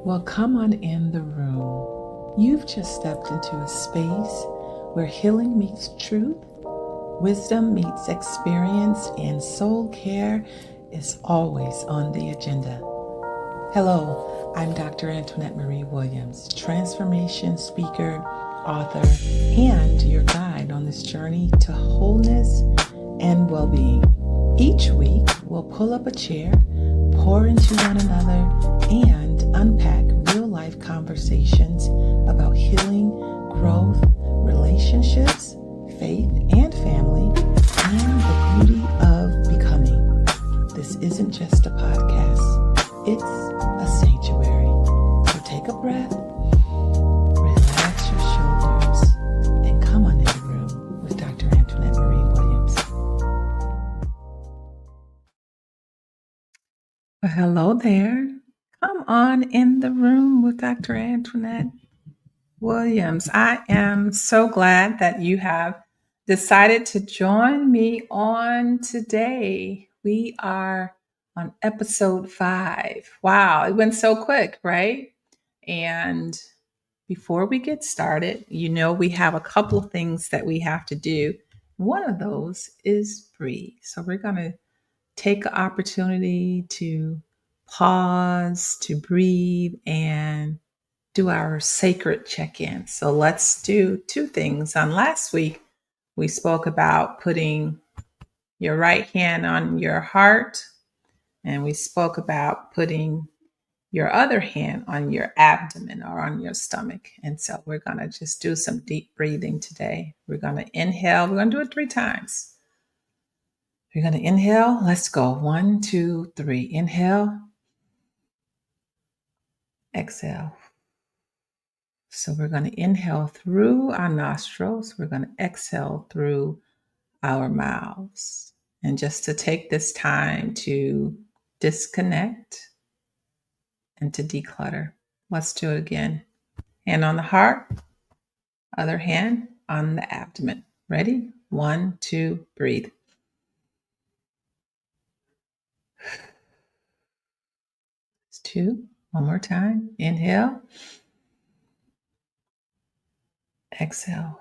Well, come on in the room. You've just stepped into a space where healing meets truth, wisdom meets experience, and soul care is always on the agenda. Hello, I'm Dr. Antoinette Marie Williams, transformation speaker, author, and your guide on this journey to wholeness and well being. Each week, we'll pull up a chair, pour into one another, and unpack real life conversations about healing, growth, relationships, faith, and family, and the beauty of becoming. This isn't just a podcast, it's a sanctuary. So take a breath, relax your shoulders, and come on in the room with Dr. Antoinette Marie Williams. Well, hello there. Come on in the room with Dr. Antoinette Williams. I am so glad that you have decided to join me on today. We are on episode 5. Wow, it went so quick, right? And before we get started, we have a couple of things that we have to do. One of those is breathe. So we're going to take an opportunity to pause, to breathe, and do our sacred check in. So let's do two things. On last week, we spoke about putting your right hand on your heart, and we spoke about putting your other hand on your abdomen or on your stomach. And so we're going to just do some deep breathing today. We're going to inhale. We're going to do it 3 times. We're going to inhale. Let's go. 1, 2, 3. Inhale. Exhale. So we're going to inhale through our nostrils. We're going to exhale through our mouths. And just to take this time to disconnect and to declutter. Let's do it again. Hand on the heart, other hand on the abdomen. Ready? 1, 2, breathe. It's 2. One more time. Inhale. Exhale.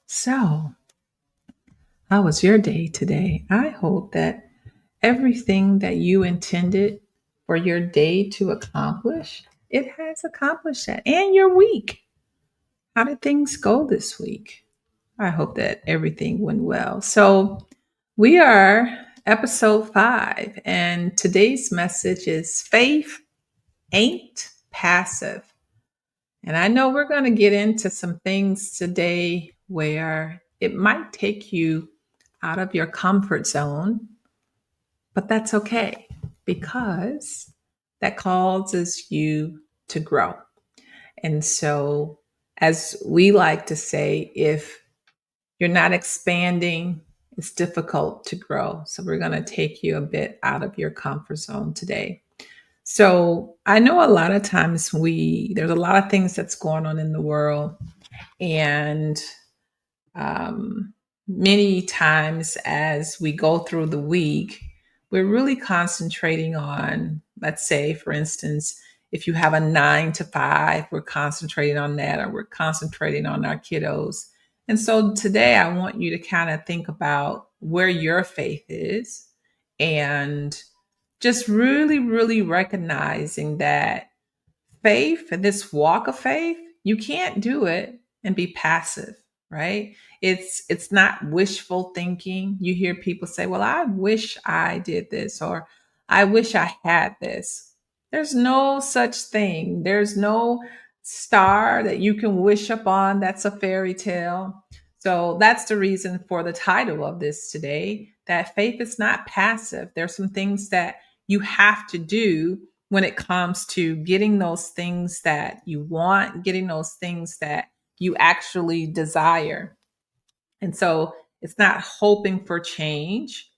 So, how was your day today? I hope that everything that you intended for your day to accomplish, it has accomplished that. And your week. How did things go this week? I hope that everything went well. So, we are episode 5, and today's message is faith ain't passive. And I know we're going to get into some things today where it might take you out of your comfort zone, but that's okay because that causes you to grow. And so, as we like to say, if you're not expanding, it's difficult to grow. So, we're going to take you a bit out of your comfort zone today. So, I know a lot of times there's a lot of things that's going on in the world. And many times as we go through the week, we're really concentrating on, let's say, for instance, if you have a 9 to 5, we're concentrating on that, or we're concentrating on our kiddos. And so today I want you to kind of think about where your faith is and just really, really recognizing that faith, this walk of faith, you can't do it and be passive, right? It's not wishful thinking. You hear people say, well, I wish I did this, or I wish I had this. There's no such thing. There's no star that you can wish upon. That's a fairy tale. So that's the reason for the title of this today, that faith is not passive. There's some things that you have to do when it comes to getting those things that you want, getting those things that you actually desire. And so it's not hoping for change.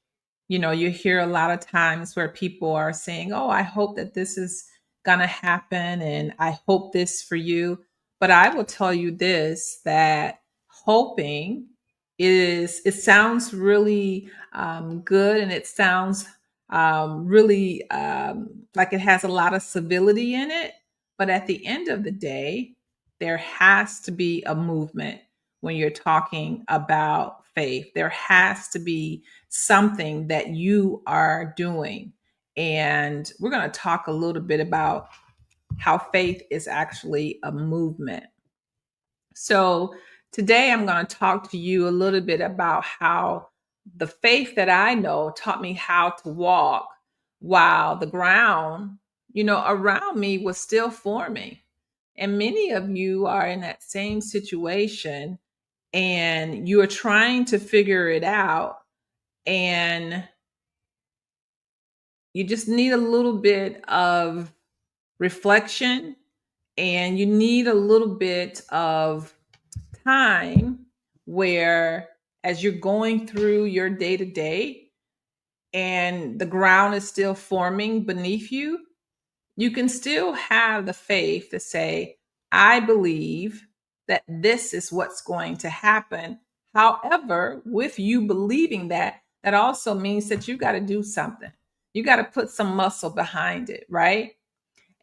You hear a lot of times where people are saying, oh, I hope that this is going to happen and I hope this for you. But I will tell you this, that hoping it sounds really good, and it sounds really like it has a lot of civility in it. But at the end of the day, there has to be a movement when you're talking about faith. There has to be something that you are doing. And we're going to talk a little bit about how faith is actually a movement. So today I'm going to talk to you a little bit about how the faith that I know taught me how to walk while the ground, around me was still forming. And many of you are in that same situation and you are trying to figure it out, and you just need a little bit of reflection, and you need a little bit of time where, as you're going through your day to day and the ground is still forming beneath you, you can still have the faith to say, I believe that this is what's going to happen. However, with you believing that, that also means that you got to do something. You got to put some muscle behind it, right?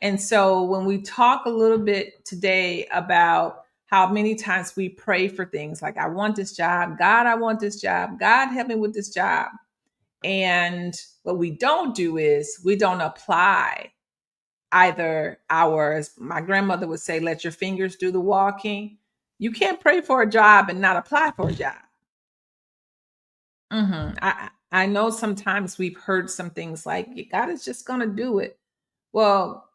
And so when we talk a little bit today about how many times we pray for things like, I want this job, God, I want this job, God, help me with this job. And what we don't do is we don't apply either as my grandmother would say, let your fingers do the walking. You can't pray for a job and not apply for a job. I know sometimes we've heard some things like, God is just going to do it. Well,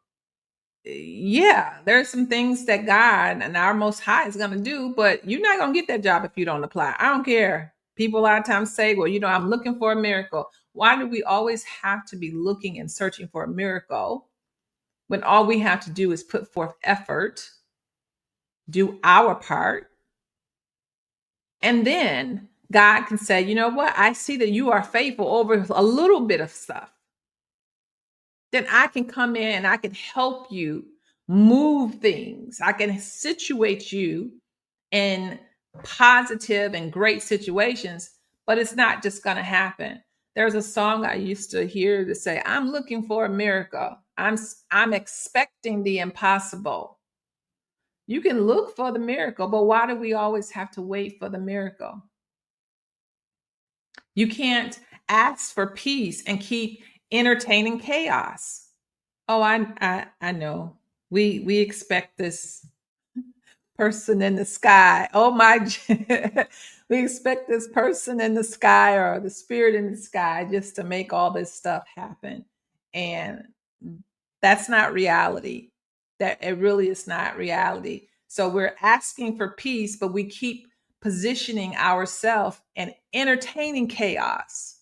yeah, there's some things that God and our Most High is going to do, but you're not going to get that job if you don't apply. I don't care. People a lot of times say, well, I'm looking for a miracle. Why do we always have to be looking and searching for a miracle when all we have to do is put forth effort, do our part, and then God can say, you know what? I see that you are faithful over a little bit of stuff. Then I can come in and I can help you move things. I can situate you in positive and great situations, but it's not just going to happen. There's a song I used to hear to say, I'm looking for a miracle. I'm expecting the impossible. You can look for the miracle, but why do we always have to wait for the miracle? You can't ask for peace and keep entertaining chaos. Oh, I know. We expect this person in the sky. Oh my, we expect this person in the sky or the spirit in the sky just to make all this stuff happen. And that's not reality. That it really is not reality. So we're asking for peace, but we keep positioning ourselves and entertaining chaos.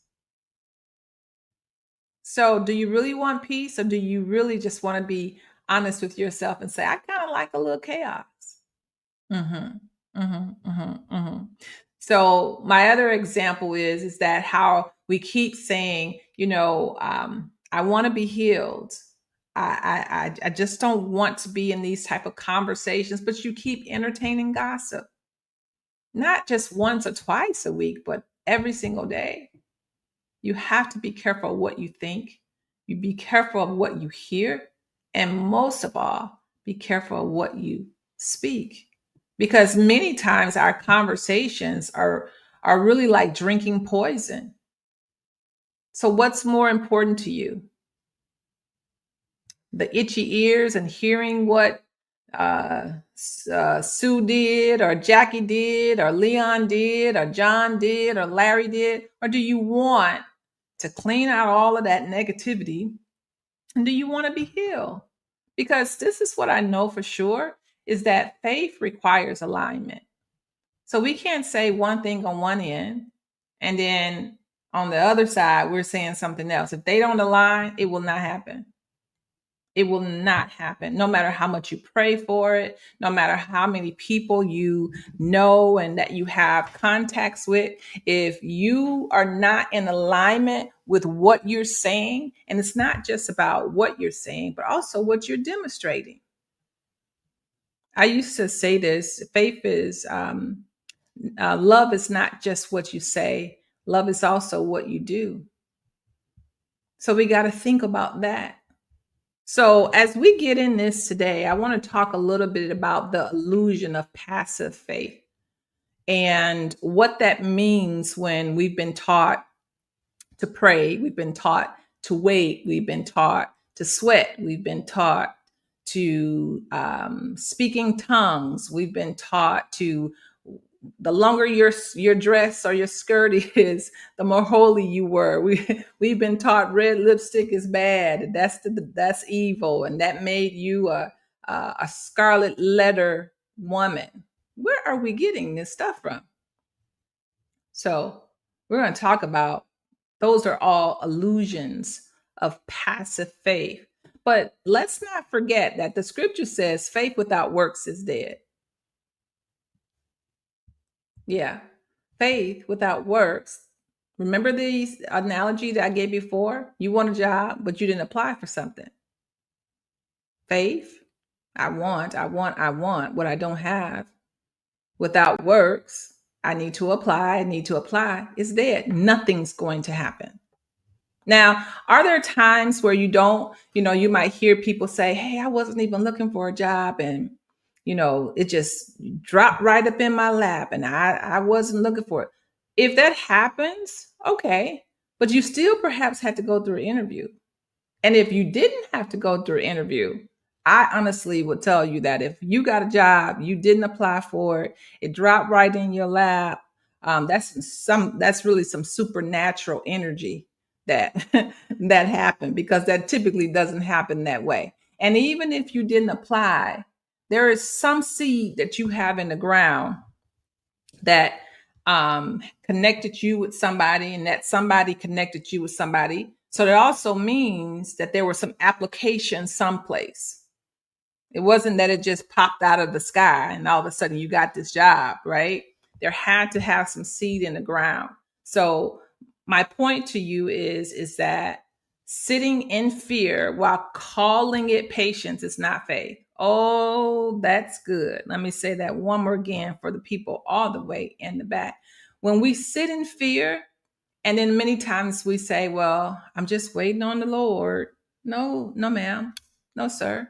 So, do you really want peace, or do you really just want to be honest with yourself and say, I kind of like a little chaos? Mhm. Mhm, mhm, mhm. So my other example is that how we keep saying, I want to be healed. I just don't want to be in these type of conversations, but you keep entertaining gossip, not just once or twice a week, but every single day. You have to be careful of what you think. You be careful of what you hear, and most of all, be careful of what you speak. Because many times our conversations are really like drinking poison. So what's more important to you? The itchy ears and hearing what Sue did, or Jackie did, or Leon did, or John did, or Larry did? Or do you want to clean out all of that negativity? And do you want to be healed? Because this is what I know for sure, is that faith requires alignment. So we can't say one thing on one end and then on the other side we're saying something else. If they don't align, it will not happen. It will not happen. No matter how much you pray for it, no matter how many people you know and that you have contacts with, if you are not in alignment with what you're saying, and it's not just about what you're saying, but also what you're demonstrating. I used to say this: faith is love is not just what you say, love is also what you do. So we got to think about that. So, as we get in this today, I want to talk a little bit about the illusion of passive faith and what that means when we've been taught to pray, we've been taught to wait, we've been taught to sweat, we've been taught to speaking tongues, we've been taught to the longer your dress or your skirt is, the more holy you were. We've been taught red lipstick is bad. That's evil, and that made you a scarlet letter woman. Where are we getting this stuff from? So we're going to talk about those are all illusions of passive faith. But let's not forget that the scripture says faith without works is dead. Yeah. Faith without works. Remember the analogy that I gave before? You want a job, but you didn't apply for something. Faith, I want what I don't have. Without works, I need to apply. It's dead. Nothing's going to happen. Now, are there times where you don't, you might hear people say, hey, I wasn't even looking for a job and, it just dropped right up in my lap and I wasn't looking for it. If that happens, okay, but you still perhaps had to go through an interview. And if you didn't have to go through an interview, I honestly would tell you that if you got a job, you didn't apply for it, it dropped right in your lap. That's really some supernatural energy that that happened, because that typically doesn't happen that way. And even if you didn't apply, there is some seed that you have in the ground that connected you with somebody, and that somebody connected you with somebody. So that also means that there was some application someplace. It wasn't that it just popped out of the sky and all of a sudden you got this job, right? There had to have some seed in the ground. So my point to you is that sitting in fear while calling it patience is not faith. Oh, that's good. Let me say that one more again for the people all the way in the back. When we sit in fear, and then many times we say, well, I'm just waiting on the Lord. No, no, ma'am. No, sir.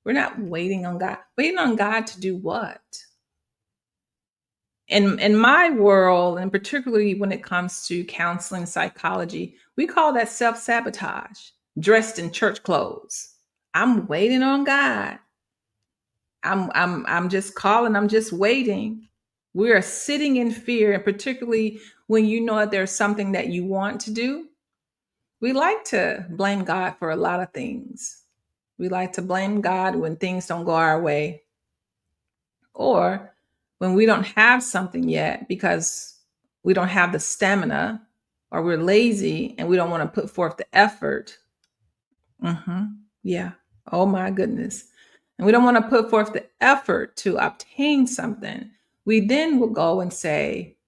We're not waiting on God. Waiting on God to do what? In my world, and particularly when it comes to counseling psychology, we call that self-sabotage, dressed in church clothes. I'm waiting on God. I'm just calling, I'm just waiting. We are sitting in fear, and particularly when you know that there's something that you want to do, we like to blame God for a lot of things. We like to blame God when things don't go our way, or when we don't have something yet because we don't have the stamina, or we're lazy and we don't want to put forth the effort. Yeah. Oh my goodness. And we don't want to put forth the effort to obtain something. We then will go and say,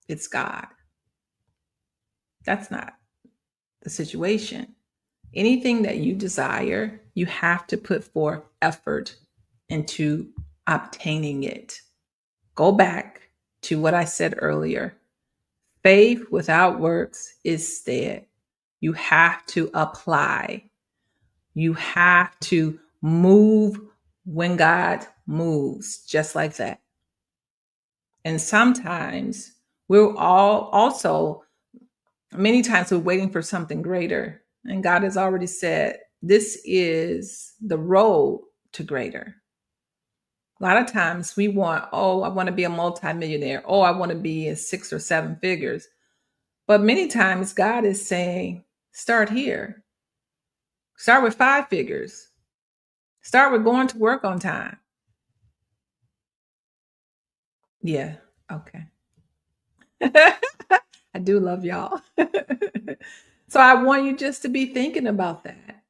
it's God. That's not the situation. Anything that you desire, you have to put forth effort into obtaining it. Go back to what I said earlier. Faith without works is dead. You have to apply. You have to move when God moves, just like that. And sometimes we're all also, many times we're waiting for something greater. And God has already said, this is the road to greater. A lot of times we want, oh, I want to be a multimillionaire. Oh, I want to be in 6 or 7 figures. But many times God is saying, start here. Start with 5 figures. Start with going to work on time. Yeah. Okay. I do love y'all. So I want you just to be thinking about that.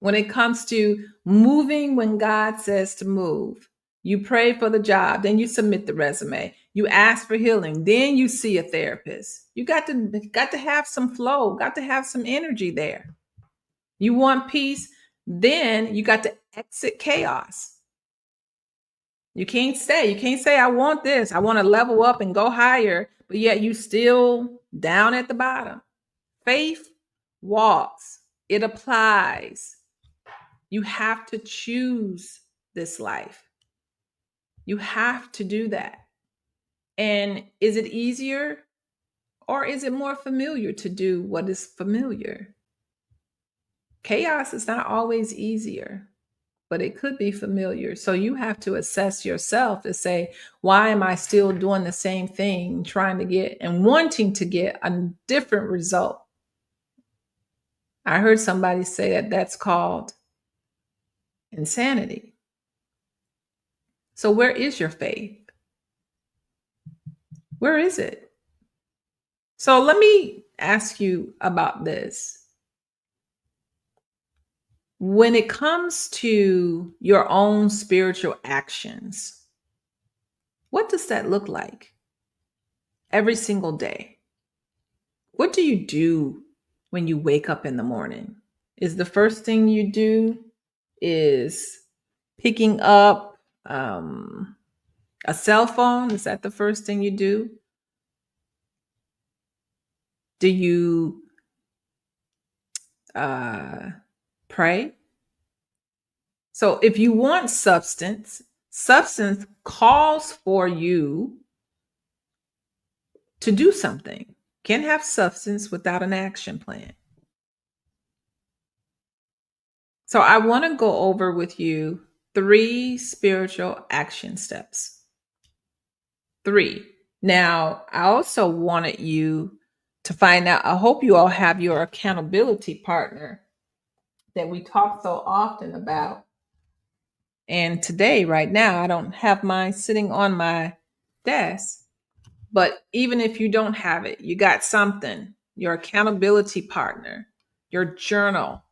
When it comes to moving when God says to move, you pray for the job, then you submit the resume. You ask for healing, then you see a therapist. You got to have some flow, got to have some energy there. You want peace, then you got to exit chaos. You can't say, I want this. I want to level up and go higher, but yet you still down at the bottom. Faith walks, it applies. You have to choose this life. You have to do that. And is it easier or is it more familiar to do what is familiar? Chaos is not always easier, but it could be familiar. So you have to assess yourself to say, why am I still doing the same thing, trying to get and wanting to get a different result? I heard somebody say that that's called insanity. So where is your faith? Where is it? So let me ask you about this. When it comes to your own spiritual actions, what does that look like every single day? What do you do when you wake up in the morning? Is the first thing you do is picking up a cell phone? Is that the first thing you do? Do you pray? So if you want substance, substance calls for you to do something. Can't have substance without an action plan. So I want to go over with you 3 spiritual action steps. 3. Now, I also wanted you to find out, I hope you all have your accountability partner that we talk so often about. And today, right now, I don't have mine sitting on my desk. But even if you don't have it, you got something, your accountability partner, your journal.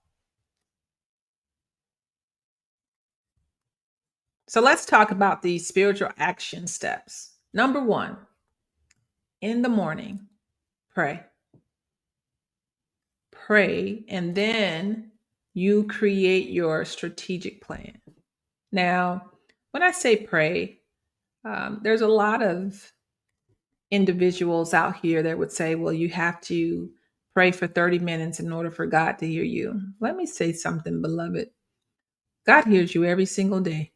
So let's talk about these spiritual action steps. Number 1, in the morning, pray. Pray, and then you create your strategic plan. Now, when I say pray, there's a lot of individuals out here that would say, well, you have to pray for 30 minutes in order for God to hear you. Let me say something, beloved. God hears you every single day,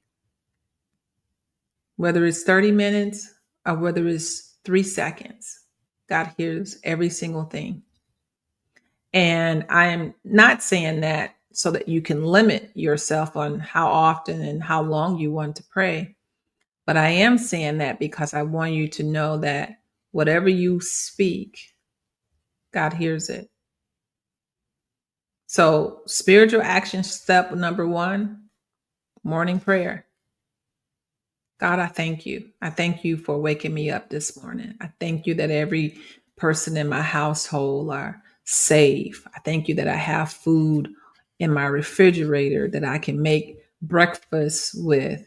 whether it's 30 minutes or whether it's 3 seconds. God hears every single thing. And I am not saying that so that you can limit yourself on how often and how long you want to pray. But I am saying that because I want you to know that whatever you speak, God hears it. So, spiritual action step number 1, morning prayer. God, I thank you. I thank you for waking me up this morning. I thank you that every person in my household are safe. I thank you that I have food in my refrigerator that I can make breakfast with.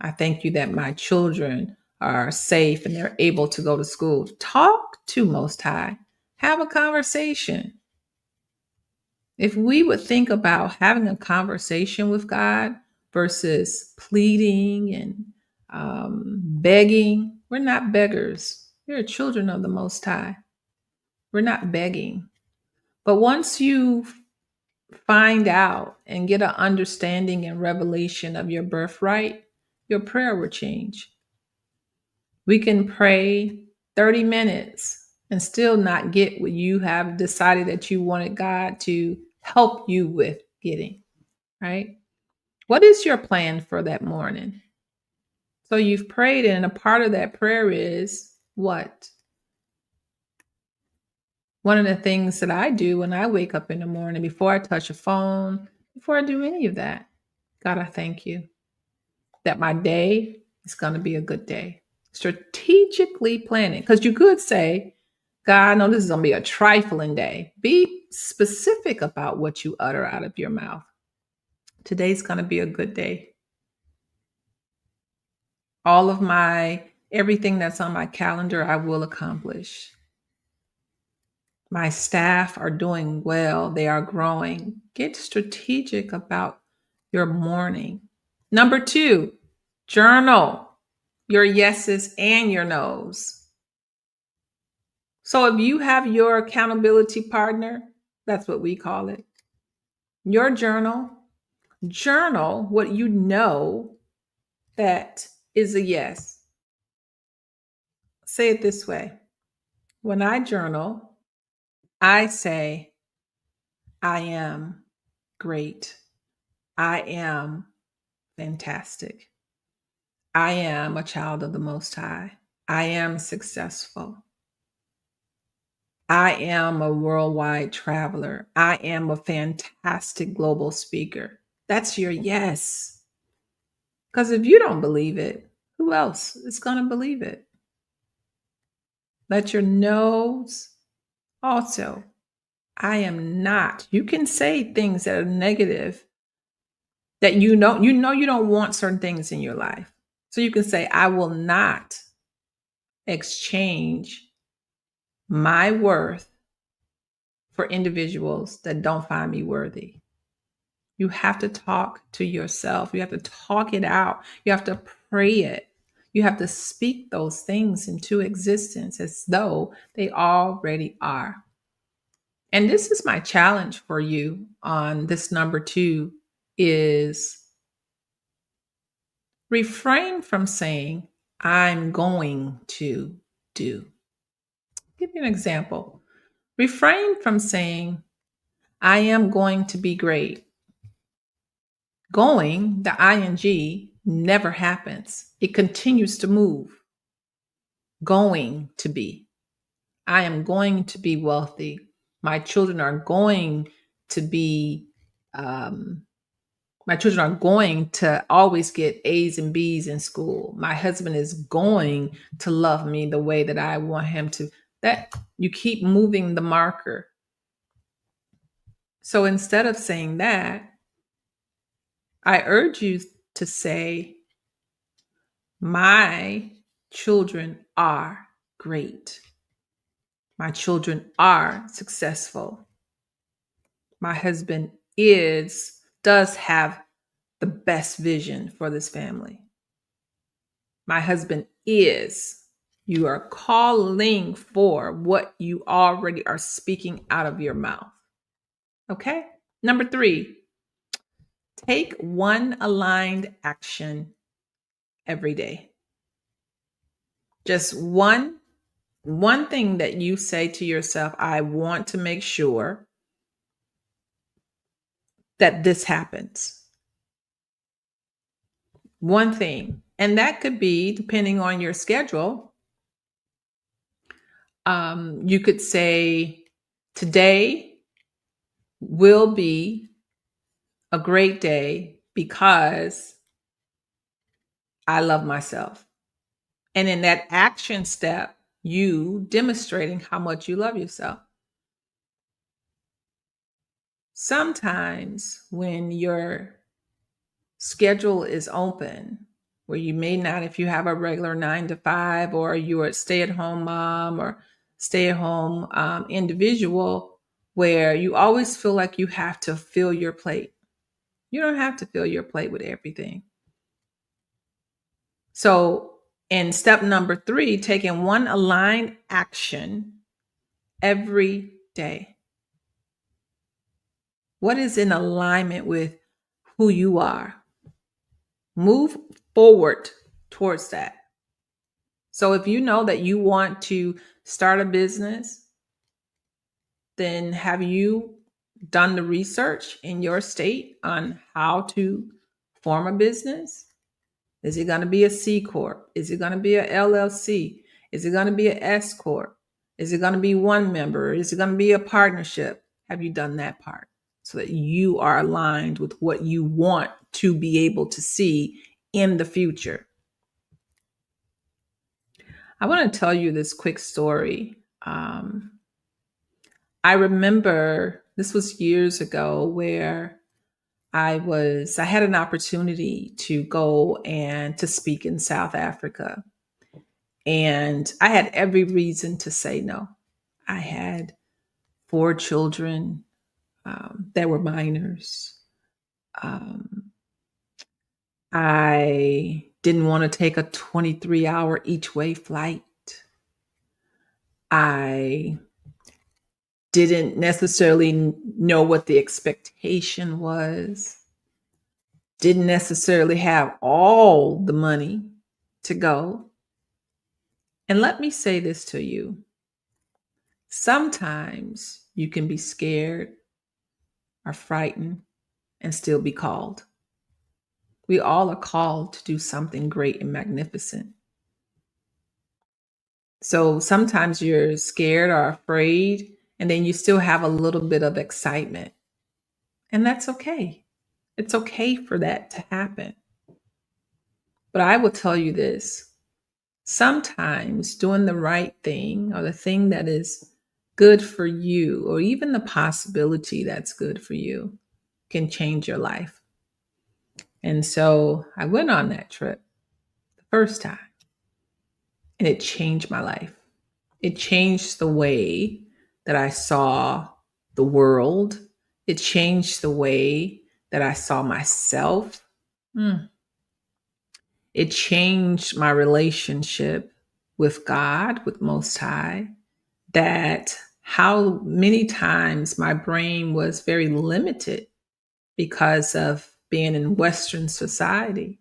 I thank you that my children are safe and they're able to go to school. Talk to Most High. Have a conversation. If we would think about having a conversation with God versus pleading and begging, we're not beggars. We're children of the Most High. We're not begging. But once you find out and get an understanding and revelation of your birthright, your prayer will change. We can pray 30 minutes and still not get what you have decided that you wanted God to help you with getting, right? What is your plan for that morning? So you've prayed, and a part of that prayer is what? One of the things that I do when I wake up in the morning, before I touch a phone, before I do any of that, God, I thank you that my day is going to be a good day. Strategically planning, because you could say, God, I know this is going to be a trifling day. Be specific about what you utter out of your mouth. Today's going to be a good day. All of everything that's on my calendar, I will accomplish. My staff are doing well. They are growing. Get strategic about your morning. Number 2, journal your yeses and your nos. So if you have your accountability partner, that's what we call it, your journal, Journal what you know that is a yes. Say it this way. When I journal, I say, I am great. I am fantastic. I am a child of the Most High. I am successful. I am a worldwide traveler. I am a fantastic global speaker. That's your yes. Because if you don't believe it, who else is going to believe it? Let your no's also. I am not. You can say things that are negative that you know you don't want certain things in your life. So you can say, I will not exchange my worth for individuals that don't find me worthy. You have to talk to yourself. You have to talk it out. You have to pray it. You have to speak those things into existence as though they already are. And this is my challenge for you on this number 2 is refrain from saying, I'm going to do. Give you an example. Refrain from saying, I am going to be great. Going, the ing, never happens. It continues to move. Going to be. I am going to be wealthy. My children are going to be, my children are going to always get A's and B's in school. My husband is going to love me the way that I want him to. That you keep moving the marker. So instead of saying that, I urge you to say, my children are great. My children are successful. My husband does have the best vision for this family. My husband is. You are calling for what you already are speaking out of your mouth. Okay? Number 3, take one aligned action every day. Just one thing that you say to yourself, I want to make sure that this happens. One thing. And that could be, depending on your schedule, you could say, today will be a great day because I love myself. And in that action step, you demonstrating how much you love yourself. Sometimes when your schedule is open, where you may not, if you have a regular 9 to 5, or you're a stay-at-home mom or stay-at-home individual, where you always feel like you have to fill your plate. You don't have to fill your plate with everything. So in step number 3, taking one aligned action every day. What is in alignment with who you are? Move forward towards that. So if you know that you want to start a business, then have you done the research in your state on how to form a business? Is it going to be a C Corp? Is it going to be a LLC? Is it going to be an S Corp? Is it going to be one member? Is it going to be a partnership? Have you done that part so that you are aligned with what you want to be able to see in the future? I want to tell you this quick story. I remember this was years ago where I had an opportunity to go and to speak in South Africa. And I had every reason to say no. I had 4 children that were minors. I didn't want to take a 23-hour each way flight. I didn't necessarily know what the expectation was. didn't necessarily have all the money to go. And let me say this to you. Sometimes you can be scared or frightened and still be called. We all are called to do something great and magnificent. So sometimes you're scared or afraid, and then you still have a little bit of excitement. And that's okay. It's okay for that to happen. But I will tell you this, sometimes doing the right thing or the thing that is good for you, or even the possibility that's good for you, can change your life. And so I went on that trip the first time, and it changed my life. It changed the way that I saw the world. It changed the way that I saw myself. Mm. It changed my relationship with God, with Most High, that how many times my brain was very limited because of being in Western society.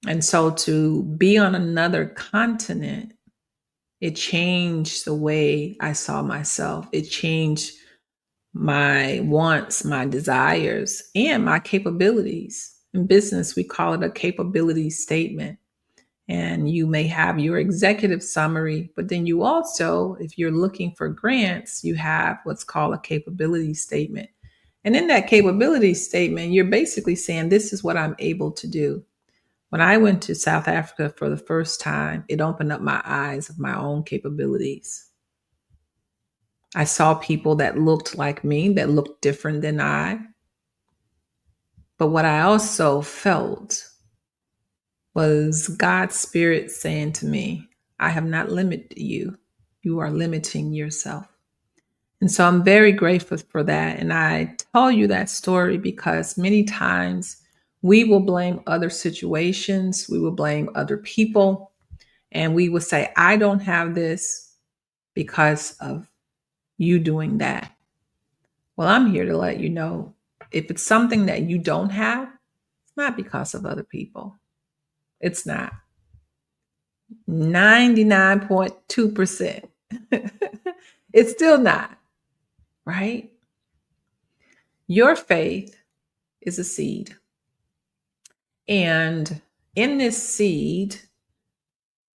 And so to be on another continent, it changed the way I saw myself. It changed my wants, my desires, and my capabilities. In business, we call it a capability statement. And you may have your executive summary, but then you also, if you're looking for grants, you have what's called a capability statement. And in that capability statement, you're basically saying, this is what I'm able to do. When I went to South Africa for the first time, it opened up my eyes of my own capabilities. I saw people that looked like me, that looked different than I. But what I also felt was God's Spirit saying to me, I have not limited you. You are limiting yourself. And so I'm very grateful for that. And I tell you that story because many times we will blame other situations, we will blame other people, and we will say, I don't have this because of you doing that. Well, I'm here to let you know, if it's something that you don't have, it's not because of other people. It's not. 99.2%. It's still not, right? Your faith is a seed. And in this seed,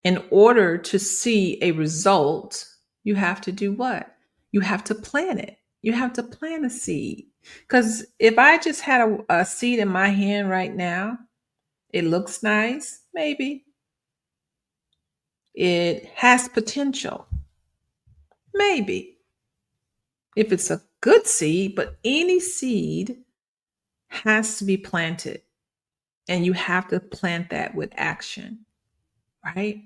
in order to see a result, you have to do what? You have to plant it. You have to plant a seed. Because if I just had a seed in my hand right now, it looks nice, maybe. It has potential, maybe. If it's a good seed, but any seed has to be planted. And you have to plant that with action, right?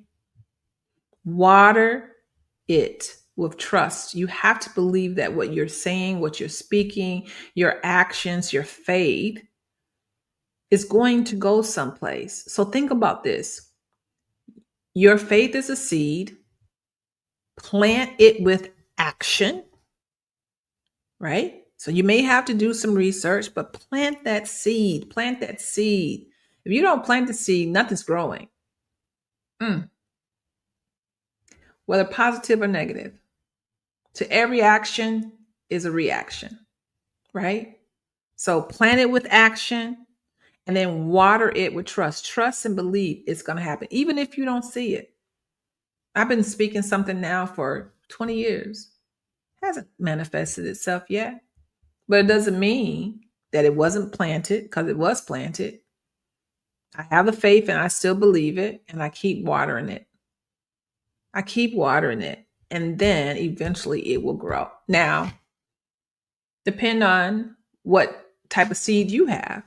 Water it with trust. You have to believe that what you're saying, what you're speaking, your actions, your faith is going to go someplace. So think about this. Your faith is a seed. Plant it with action, right? So you may have to do some research, but plant that seed. Plant that seed. If you don't plant the seed, nothing's growing. Whether positive or negative. To every action is a reaction, right? So plant it with action and then water it with trust. Trust and believe it's going to happen, even if you don't see it. I've been speaking something now for 20 years. Hasn't manifested itself yet, but it doesn't mean that it wasn't planted, because it was planted. I have the faith and I still believe it, and I keep watering it. I keep watering it, and then eventually it will grow. Now, depend on what type of seed you have.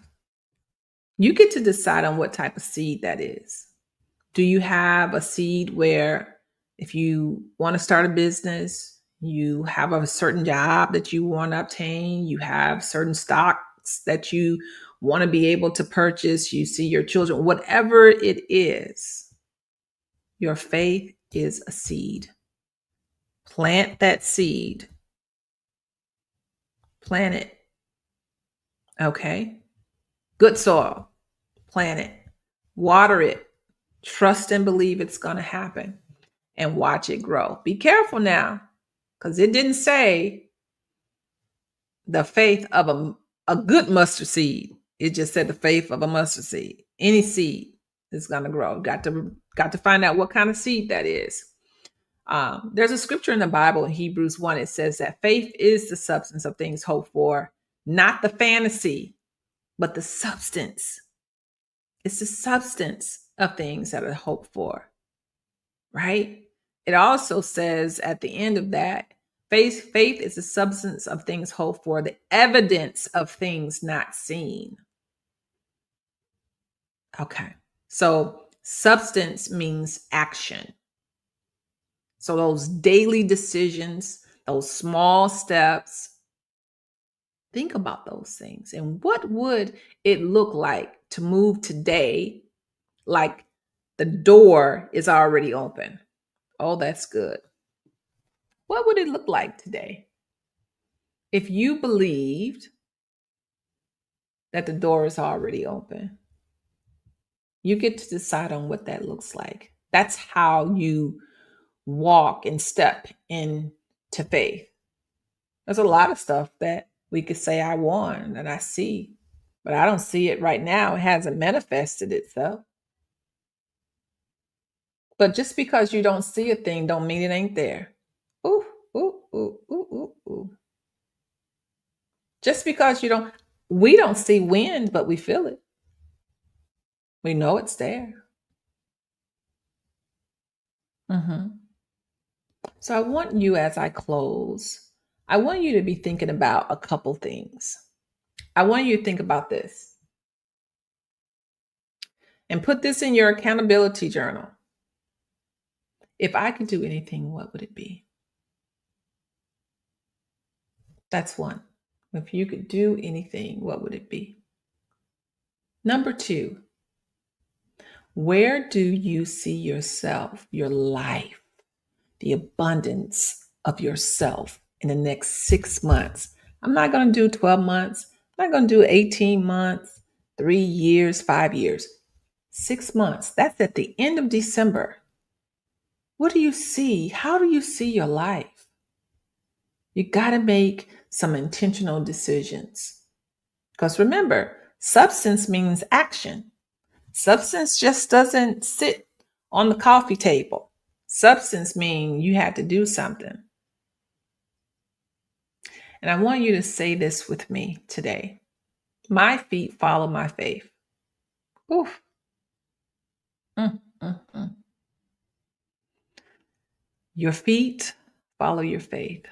You get to decide on what type of seed that is. Do you have a seed where if you want to start a business, you have a certain job that you want to obtain, you have certain stocks that you want to be able to purchase, you see your children, whatever it is, your faith is a seed. Plant that seed. Plant it. Okay. Good soil, plant it, water it, trust and believe it's going to happen, and watch it grow. Be careful now, because it didn't say the faith of a good mustard seed. It just said the faith of a mustard seed. Any seed is going to grow. Got to find out what kind of seed that is. There's a scripture in the Bible in Hebrews 1. It says that faith is the substance of things hoped for, not the fantasy, but the substance. It's the substance of things that are hoped for, right? It also says at the end of that, faith is the substance of things hoped for, the evidence of things not seen. Okay, so substance means action. So those daily decisions, those small steps, think about those things. And what would it look like to move today like the door is already open? Oh, that's good. What would it look like today if you believed that the door is already open? You get to decide on what that looks like. That's how you walk and step into faith. There's a lot of stuff that we could say I want and I see, but I don't see it right now. It hasn't manifested itself. But just because you don't see a thing don't mean it ain't there. Ooh, ooh, ooh, ooh, ooh, ooh. Just because we don't see wind, but we feel it. We know it's there. So I want you, as I close, I want you to be thinking about a couple things. I want you to think about this and put this in your accountability journal. If I could do anything, what would it be? That's one. If you could do anything, what would it be? Number 2, where do you see yourself, your life, the abundance of yourself in the next 6 months? I'm not going to do 12 months. I'm not going to do 18 months, 3 years, 5 years. 6 months. That's at the end of December. What do you see? How do you see your life? You got to make some intentional decisions. Because remember, substance means action. Substance just doesn't sit on the coffee table. Substance means you had to do something. And I want you to say this with me today. My feet follow my faith. Oof. Your feet follow your faith.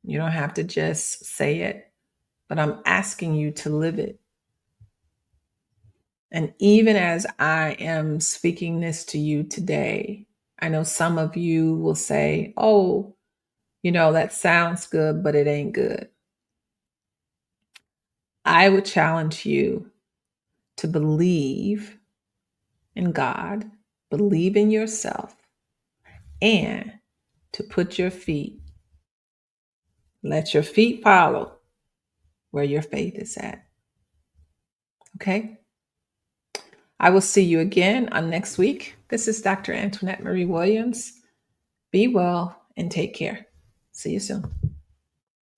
You don't have to just say it, but I'm asking you to live it. And even as I am speaking this to you today, I know some of you will say, oh, that sounds good, but it ain't good. I would challenge you to believe in God, believe in yourself, and to put your feet, let your feet follow where your faith is at. Okay? I will see you again on next week. This is Dr. Antoinette Marie Williams. Be well and take care. See you soon.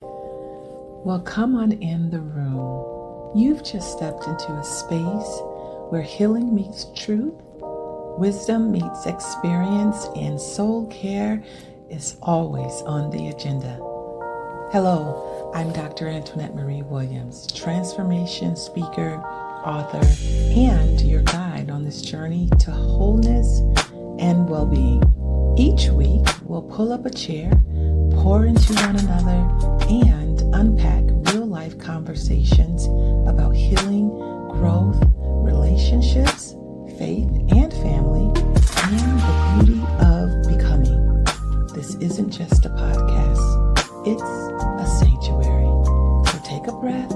Well, come on in the room. You've just stepped into a space where healing meets truth, wisdom meets experience, and soul care is always on the agenda. Hello, I'm Dr. Antoinette Marie Williams, transformation speaker, author, and your guide on this journey to wholeness and well-being. Each week, we'll pull up a chair, pour into one another, and unpack real-life conversations about healing, growth, relationships, faith and family, and the beauty of becoming. This isn't just a podcast. It's a sanctuary. So take a breath,